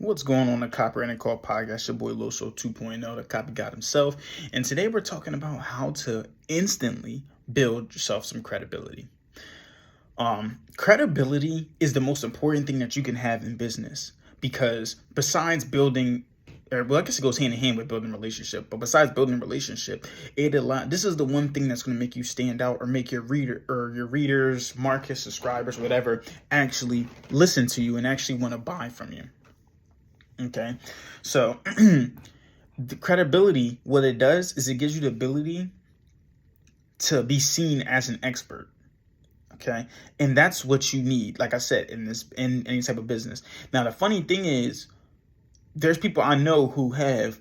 What's going on, the Copywriting Call podcast? Your boy Loso 2.0, the copy god himself. And today we're talking about how to instantly build yourself some credibility. Credibility is the most important thing that you can have in business, because besides building, I guess it goes hand in hand with building a relationship, but besides building a relationship, this is the one thing that's going to make you stand out or make your readers, markets, subscribers, whatever, actually listen to you and actually want to buy from you. Okay, so the credibility, what it does is it gives you the ability to be seen as an expert. Okay, and that's what you need, like I said, in any type of business. Now, the funny thing is, there's people I know who have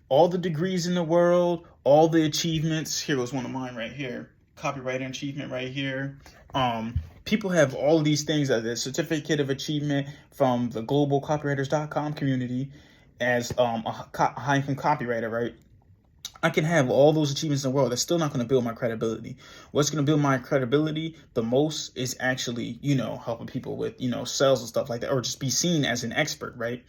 all the degrees in the world, all the achievements. Here goes one of mine right here, copywriting achievement right here. People have all of these things, as a certificate of achievement from the global copywriters.com community as a high-income copywriter, right? I can have all those achievements in the world. That's still not going to build my credibility. What's going to build my credibility the most is actually, helping people with, sales and stuff like that, or just be seen as an expert, right?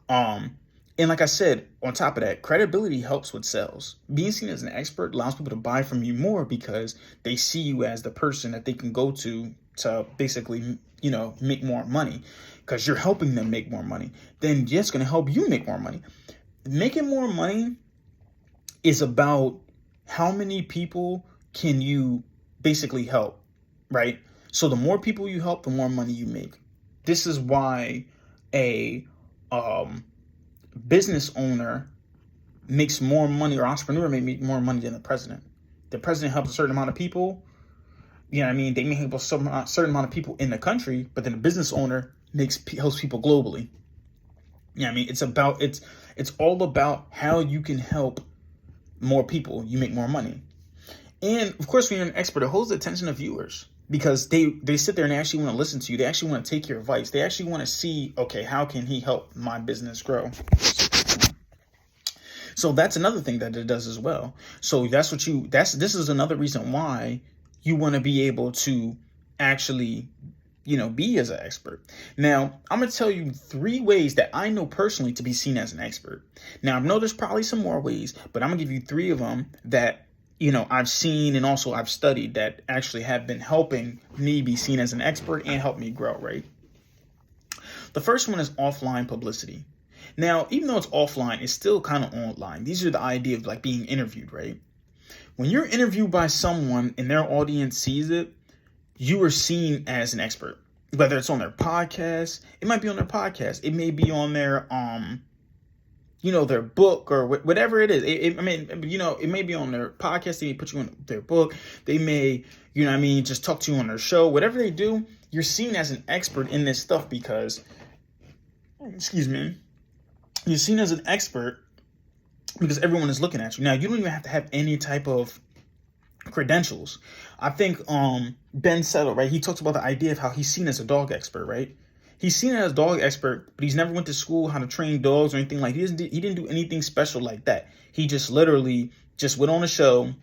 And like I said, on top of that, credibility helps with sales. Being seen as an expert allows people to buy from you more because they see you as the person that they can go to basically, make more money, because you're helping them make more money. Then it's going to help you make more money. Making more money is about how many people can you basically help, right? So the more people you help, the more money you make. This is why a business owner makes more money, or entrepreneur may make more money than the president. The president helps a certain amount of people. They may help a certain amount of people in the country, but then the business owner helps people globally. It's all about how you can help more people, you make more money. And of course, when you're an expert, it holds the attention of viewers, because they sit there and they actually want to listen to you. They actually want to take your advice. They actually want to see, okay, how can he help my business grow? So that's another thing that it does as well. So this is another reason why you want to be able to actually, be as an expert. Now, I'm going to tell you 3 ways that I know personally to be seen as an expert. Now, I know there's probably some more ways, but I'm going to give you 3 of them that, I've seen and also I've studied that actually have been helping me be seen as an expert and help me grow, right? The first one is offline publicity. Now, even though it's offline, it's still kind of online. These are the idea of like being interviewed, right? When you're interviewed by someone and their audience sees it, you are seen as an expert. Whether it's on their podcast, it might be on their podcast. It may be on their, their book or whatever it is. It may be on their podcast. They may put you on their book. They may, just talk to you on their show. Whatever they do, you're seen as an expert in this stuff because, you're seen as an expert because everyone is looking at you. Now, you don't even have to have any type of credentials. I think Ben Settle, right? He talks about the idea of how he's seen as a dog expert, right? He's seen as a dog expert, but he's never went to school how to train dogs or anything like that. He didn't do anything special like that. He just literally just went on a show,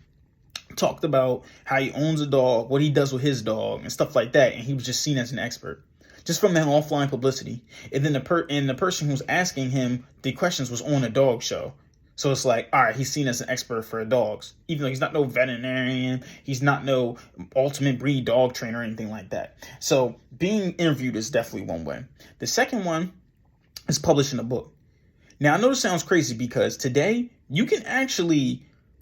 talked about how he owns a dog, what he does with his dog, and stuff like that. And he was just seen as an expert, just from that offline publicity. And then the person who was asking him the questions was on a dog show. So it's like, all right, he's seen as an expert for dogs, even though he's not no veterinarian, he's not no ultimate breed dog trainer or anything like that. So being interviewed is definitely one way. The second one is publishing a book. Now, I know this sounds crazy because today you can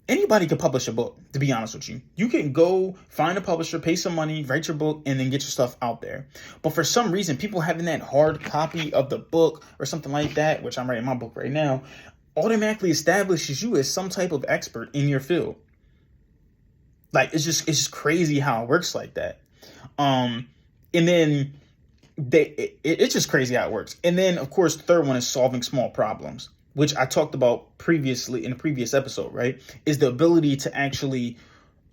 anybody can publish a book, to be honest with you. You can go find a publisher, pay some money, write your book, and then get your stuff out there. But for some reason, people having that hard copy of the book or something like that, which I'm writing my book right now, automatically establishes you as some type of expert in your field. Like, it's just crazy how it works like that. And then it's just crazy how it works. And then, of course, the third one is solving small problems, which I talked about previously in a previous episode, right? Is the ability to actually,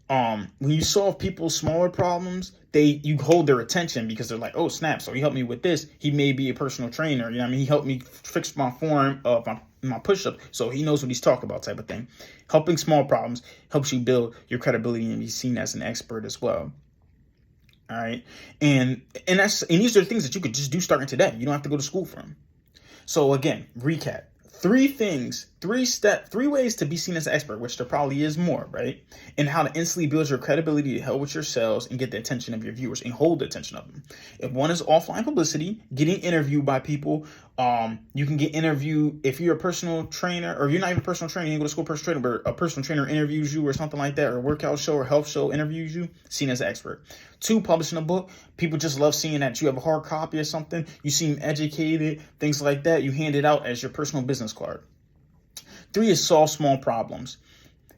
when you solve people's smaller problems, you hold their attention because they're like, oh, snap. So he helped me with this. He may be a personal trainer. He helped me fix my form of my push-up, so he knows what he's talking about, type of thing. Helping small problems helps you build your credibility and be seen as an expert as well. All right. And these are things that you could just do starting today. You don't have to go to school for them. So again, recap. Three ways to be seen as an expert, which there probably is more, right? And how to instantly build your credibility to help with your sales and get the attention of your viewers and hold the attention of them. If one is offline publicity, getting interviewed by people. You can get interviewed if you're a personal trainer, or you're not even a personal trainer, you can go to school personal trainer, but a personal trainer interviews you or something like that, or a workout show or health show interviews you, seen as an expert. 2, publishing a book. People just love seeing that you have a hard copy or something. You seem educated, things like that. You hand it out as your personal business card. 3 is solve small problems.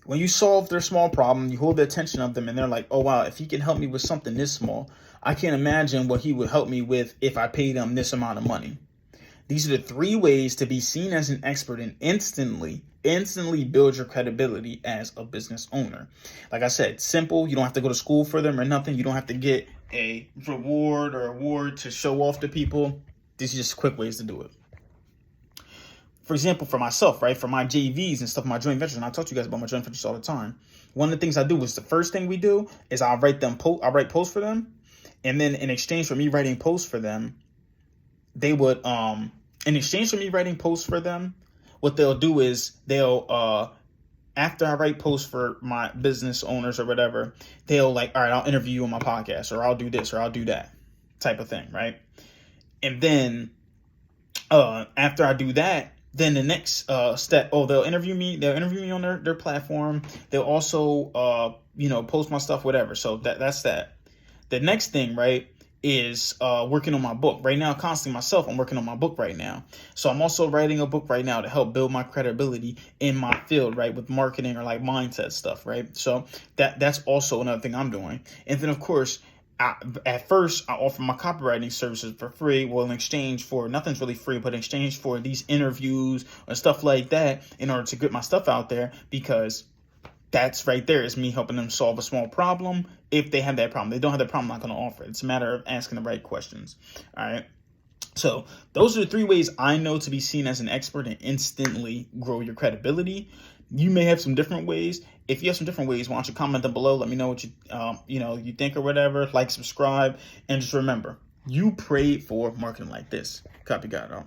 When you solve their small problem, you hold the attention of them, and they're like, oh, wow, if he can help me with something this small, I can't imagine what he would help me with if I paid him this amount of money. These are the 3 ways to be seen as an expert and instantly build your credibility as a business owner. Like I said, simple. You don't have to go to school for them or nothing. You don't have to get a reward or award to show off to people. These are just quick ways to do it. For example, for myself, right, for my JVs and stuff, my joint ventures, and I talk to you guys about my joint ventures all the time. One of the things I do is the first thing we do is I write posts for them, and then in exchange for me writing posts for them, they would what they'll do is they'll after I write posts for my business owners or whatever, they'll like, all right, I'll interview you on my podcast, or I'll do this, or I'll do that type of thing, right? And then after I do that, then the next step, they'll interview me on their platform. They'll also post my stuff, whatever. So that's that. The next thing, right, is working on my book right now. Constantly myself, I'm working on my book right now. So I'm also writing a book right now to help build my credibility in my field, right, with marketing or like mindset stuff, right? So that's also another thing I'm doing. And then of course, at first I offer my copywriting services for free. Well, in exchange for, nothing's really free, but in exchange for these interviews and stuff like that, in order to get my stuff out there, because that's right there is me helping them solve a small problem. If they have that problem, they don't have that problem, I'm not going to offer it. It's a matter of asking the right questions. All right. So those are the 3 ways I know to be seen as an expert and instantly grow your credibility. You may have some different ways. If you have some different ways, why don't you comment them below? Let me know what you think or whatever. Like, subscribe, and just remember, you prayed for marketing like this. Copy God out.